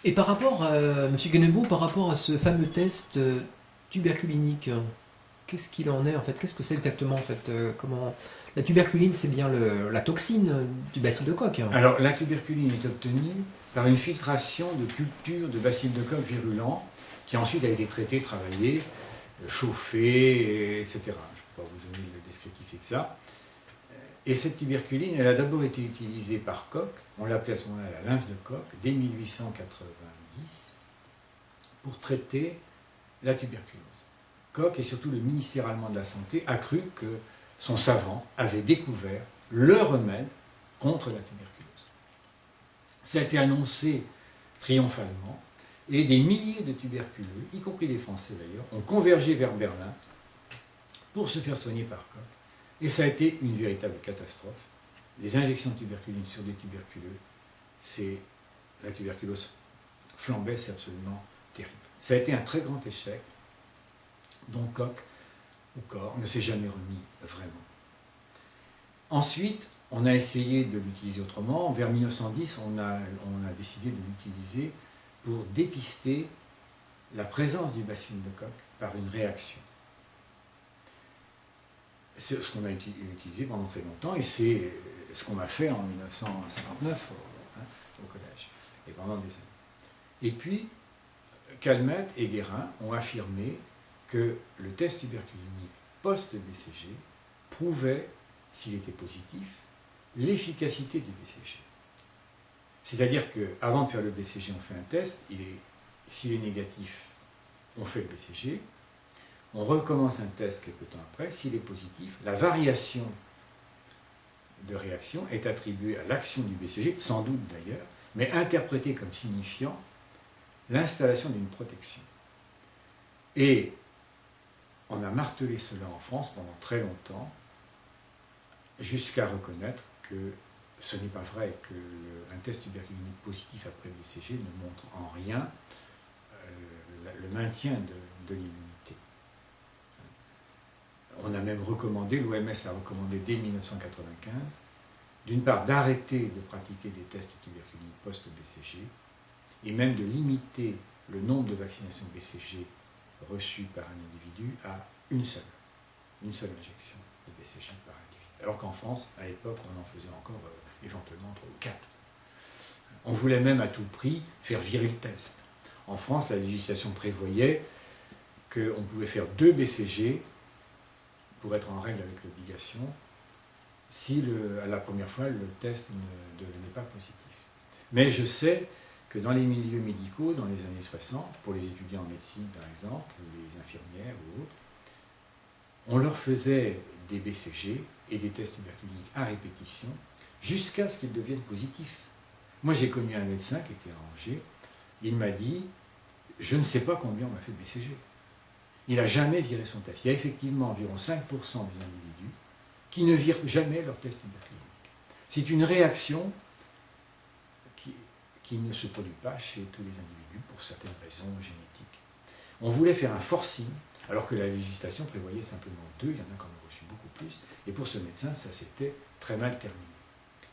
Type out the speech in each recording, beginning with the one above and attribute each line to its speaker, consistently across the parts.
Speaker 1: Et par rapport, Monsieur Guenebou, par rapport à ce fameux test tuberculinique, qu'est-ce qu'il en est en fait? Qu'est-ce que c'est exactement en fait? Comment... La tuberculine, c'est bien la toxine du bacille de Koch.
Speaker 2: Alors, la tuberculine est obtenue par une filtration de culture de bacille de Koch virulent, qui ensuite a été traité, travaillé, chauffé, etc. Je ne peux pas vous donner le descriptif exact. Et cette tuberculine, elle a d'abord été utilisée par Koch, on l'appelait à ce moment-là la lymphe de Koch, dès 1890, pour traiter la tuberculose. Koch et surtout le ministère allemand de la Santé a cru que son savant avait découvert le remède contre la tuberculose. Ça a été annoncé triomphalement, et des milliers de tuberculeux, y compris les Français d'ailleurs, ont convergé vers Berlin pour se faire soigner par Koch. Et ça a été une véritable catastrophe. Les injections de tuberculine sur des tuberculeux, la tuberculose flambait, c'est absolument terrible. Ça a été un très grand échec, dont Koch ou Koch ne s'est jamais remis vraiment. Ensuite, on a essayé de l'utiliser autrement. Vers 1910, on a décidé de l'utiliser pour dépister la présence du bacille de Koch par une réaction. C'est ce qu'on a utilisé pendant très longtemps, et c'est ce qu'on a fait en 1959 au collège, et pendant des années. Et puis, Calmette et Guérin ont affirmé que le test tuberculinique post-BCG prouvait, s'il était positif, l'efficacité du BCG. C'est-à-dire qu'avant de faire le BCG, on fait un test, s'il est négatif, on fait le BCG, on recommence un test quelque temps après, s'il est positif, la variation de réaction est attribuée à l'action du BCG, sans doute d'ailleurs, mais interprétée comme signifiant l'installation d'une protection. Et on a martelé cela en France pendant très longtemps, jusqu'à reconnaître que ce n'est pas vrai, qu'un test tuberculinique positif après le BCG ne montre en rien le maintien de l'immunité. On a même recommandé, l'OMS a recommandé dès 1995, d'une part d'arrêter de pratiquer des tests tuberculiniques post-BCG, et même de limiter le nombre de vaccinations BCG reçues par un individu à une seule injection de BCG par individu. Alors qu'en France, à l'époque, on en faisait encore éventuellement 3 ou 4. On voulait même à tout prix faire virer le test. En France, la législation prévoyait qu'on pouvait faire 2 BCG pour être en règle avec l'obligation, si à la première fois le test ne devenait pas positif. Mais je sais que dans les milieux médicaux, dans les années 60, pour les étudiants en médecine par exemple, ou les infirmières ou autres, on leur faisait des BCG et des tests tuberculiniques à répétition jusqu'à ce qu'ils deviennent positifs. Moi j'ai connu un médecin qui était à Angers, il m'a dit « je ne sais pas combien on m'a fait de BCG ». Il n'a jamais viré son test. Il y a effectivement environ 5% des individus qui ne virent jamais leur test tuberculinique. C'est une réaction qui ne se produit pas chez tous les individus pour certaines raisons génétiques. On voulait faire un forcing, alors que la législation prévoyait simplement 2, il y en a quand même reçu beaucoup plus, et pour ce médecin, ça s'était très mal terminé.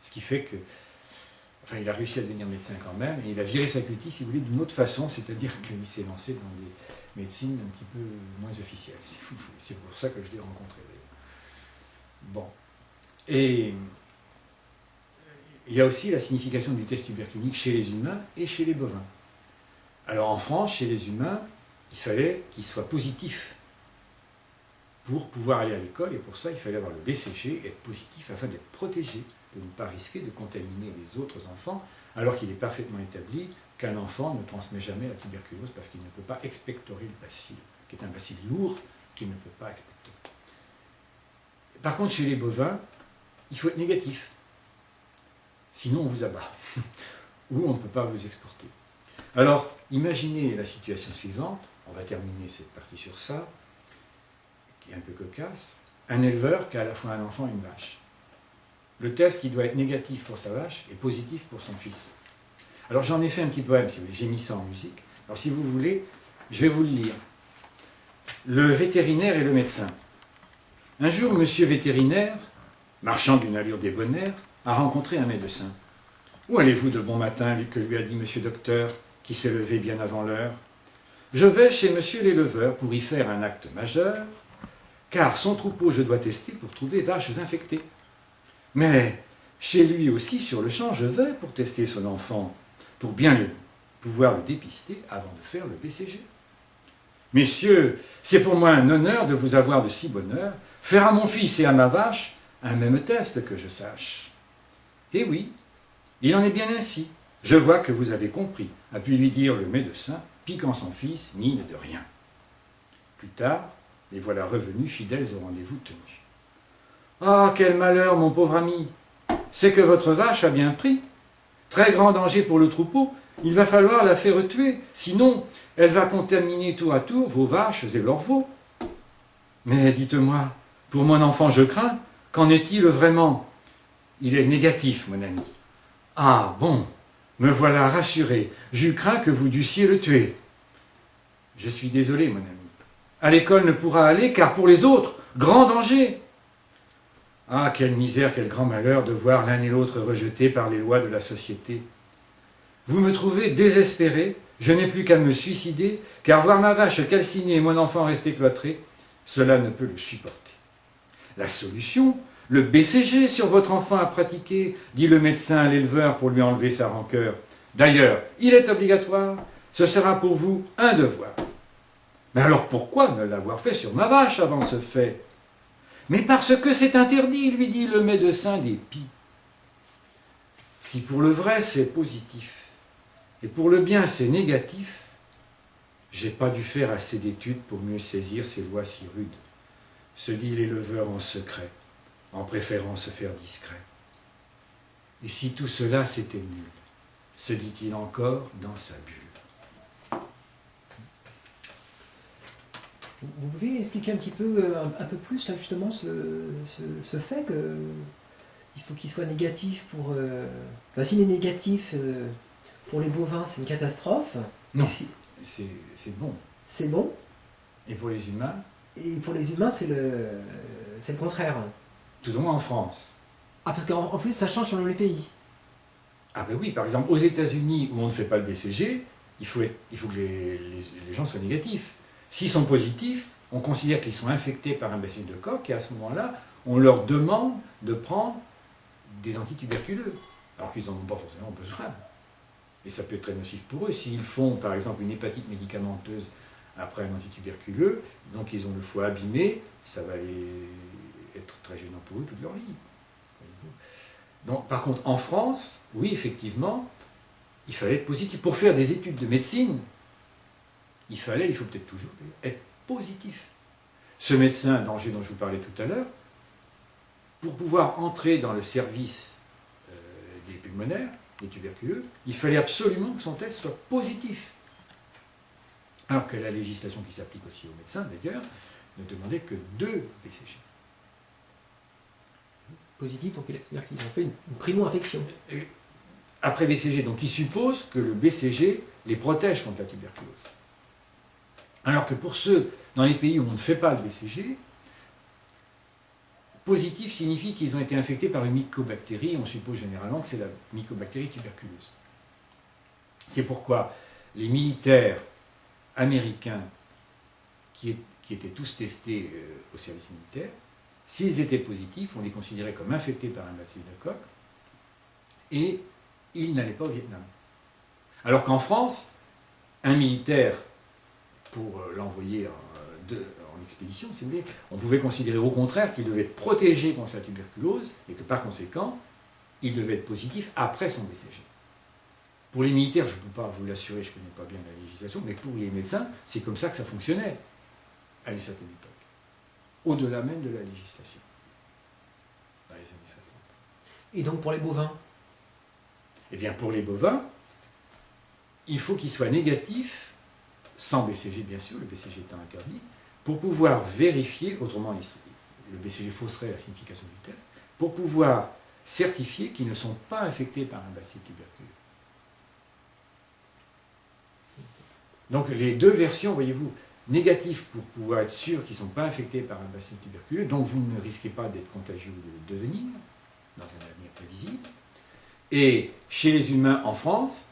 Speaker 2: Ce qui fait que, enfin, il a réussi à devenir médecin quand même, et il a viré sa cutie, si vous voulez, d'une autre façon, c'est-à-dire qu'il s'est lancé dans des médecine un petit peu moins officielle, si vous voulez. C'est pour ça que je l'ai rencontré d'ailleurs. Bon. Et il y a aussi la signification du test tuberculinique chez les humains et chez les bovins. Alors en France, chez les humains, il fallait qu'il soit positif pour pouvoir aller à l'école, et pour ça, il fallait avoir le BCG et être positif afin d'être protégé, de ne pas risquer de contaminer les autres enfants, alors qu'il est parfaitement établi qu'un enfant ne transmet jamais la tuberculose parce qu'il ne peut pas expectorer le bacille, qui est un bacille lourd qu'il ne peut pas expectorer. Par contre, chez les bovins, il faut être négatif. Sinon, on vous abat. Ou on ne peut pas vous exporter. Alors, imaginez la situation suivante. On va terminer cette partie sur ça, qui est un peu cocasse. Un éleveur qui a à la fois un enfant et une vache. Le test qui doit être négatif pour sa vache est positif pour son fils. Alors j'en ai fait un petit poème, si vous voulez, j'ai mis ça en musique. Alors si vous voulez, je vais vous le lire. Le vétérinaire et le médecin. Un jour, monsieur vétérinaire, marchant d'une allure débonnaire, a rencontré un médecin. « Où allez-vous de bon matin ?» que lui a dit monsieur docteur. qui s'est levé bien avant l'heure. Je vais chez monsieur l'éleveur pour y faire un acte majeur, car son troupeau je dois tester pour trouver vaches infectées. Mais chez lui aussi, sur le champ, je vais pour tester son enfant, pour bien pouvoir le dépister avant de faire le BCG. Messieurs, c'est pour moi un honneur de vous avoir de si bonne heure, faire à mon fils et à ma vache un même test que je sache. Eh oui, il en est bien ainsi. Je vois que vous avez compris, a pu lui dire le médecin, piquant son fils, mine de rien. Plus tard, les voilà revenus fidèles au rendez-vous tenu. « Ah, quel malheur, mon pauvre ami! C'est que votre vache a bien pris. Très grand danger pour le troupeau. Il va falloir la faire tuer, sinon elle va contaminer tour à tour vos vaches et leurs veaux. Mais dites-moi, pour mon enfant je crains, qu'en est-il vraiment? Il est négatif, mon ami. Ah bon, me voilà rassuré. Je crains que vous dussiez le tuer. Je suis désolé, mon ami. À l'école ne pourra aller, car pour les autres, grand danger. Ah, quelle misère, quel grand malheur de voir l'un et l'autre rejetés par les lois de la société. Vous me trouvez désespéré, je n'ai plus qu'à me suicider, car voir ma vache calcinée et mon enfant rester cloîtré, cela ne peut le supporter. La solution, le BCG sur votre enfant à pratiquer, dit le médecin à l'éleveur pour lui enlever sa rancœur. D'ailleurs, il est obligatoire, ce sera pour vous un devoir. Mais alors pourquoi ne l'avoir fait sur ma vache avant ce fait? Mais parce que c'est interdit, lui dit le médecin d'épis. Si pour le vrai c'est positif, et pour le bien c'est négatif, j'ai pas dû faire assez d'études pour mieux saisir ces lois si rudes, se dit l'éleveur en secret, en préférant se faire discret. Et si tout cela c'était nul, se dit-il encore dans sa bulle.
Speaker 1: Vous pouvez expliquer un petit peu, un peu plus là, justement ce fait que il faut qu'il soit négatif pour... Enfin, s'il est négatif pour les bovins, c'est une catastrophe.
Speaker 2: Non, c'est bon.
Speaker 1: C'est bon.
Speaker 2: Et pour les humains?
Speaker 1: Et pour les humains, c'est le contraire.
Speaker 2: Tout au moins en France.
Speaker 1: Ah, parce qu'en plus, ça change selon les pays.
Speaker 2: Ah ben oui, par exemple, aux États-Unis, où on ne fait pas le BCG, il faut que les gens soient négatifs. S'ils sont positifs, on considère qu'ils sont infectés par un bacille de coque, et à ce moment-là, on leur demande de prendre des antituberculeux, alors qu'ils n'en ont pas forcément besoin. Et ça peut être très nocif pour eux. S'ils font, par exemple, une hépatite médicamenteuse après un antituberculeux, donc ils ont le foie abîmé, ça va être très gênant pour eux toute leur vie. Donc, par contre, en France, oui, effectivement, il fallait être positif. Pour faire des études de médecine, il faut peut-être toujours être positif. Ce médecin dont je vous parlais tout à l'heure, pour pouvoir entrer dans le service des pulmonaires, des tuberculeux, il fallait absolument que son test soit positif. Alors que la législation qui s'applique aussi aux médecins, d'ailleurs, ne demandait que 2 BCG.
Speaker 1: Positif, donc c'est-à-dire qu'ils ont fait une primo-infection.
Speaker 2: Après BCG, donc ils supposent que le BCG les protège contre la tuberculose. Alors que pour ceux dans les pays où on ne fait pas le BCG, positif signifie qu'ils ont été infectés par une mycobactérie, on suppose généralement que c'est la mycobactérie tuberculeuse. C'est pourquoi les militaires américains qui étaient tous testés au service militaire, s'ils étaient positifs, on les considérait comme infectés par un bacille de coque, et ils n'allaient pas au Vietnam. Alors qu'en France, un militaire, pour l'envoyer en expédition, si vous voulez, on pouvait considérer au contraire qu'il devait être protégé contre la tuberculose, et que par conséquent, il devait être positif après son BCG. Pour les militaires, je ne peux pas vous l'assurer, je ne connais pas bien la législation, mais pour les médecins, c'est comme ça que ça fonctionnait à une certaine époque. Au-delà même de la législation, dans les années 60.
Speaker 1: Et donc pour les bovins?
Speaker 2: Eh bien pour les bovins, il faut qu'ils soient négatifs, sans BCG bien sûr, le BCG étant interdit, pour pouvoir vérifier, autrement le BCG fausserait la signification du test, pour pouvoir certifier qu'ils ne sont pas infectés par un bacille tuberculeux. Donc les deux versions, voyez-vous, négatifs pour pouvoir être sûr qu'ils ne sont pas infectés par un bacille tuberculeux, donc vous ne risquez pas d'être contagieux ou de le devenir dans un avenir prévisible. Et chez les humains en France,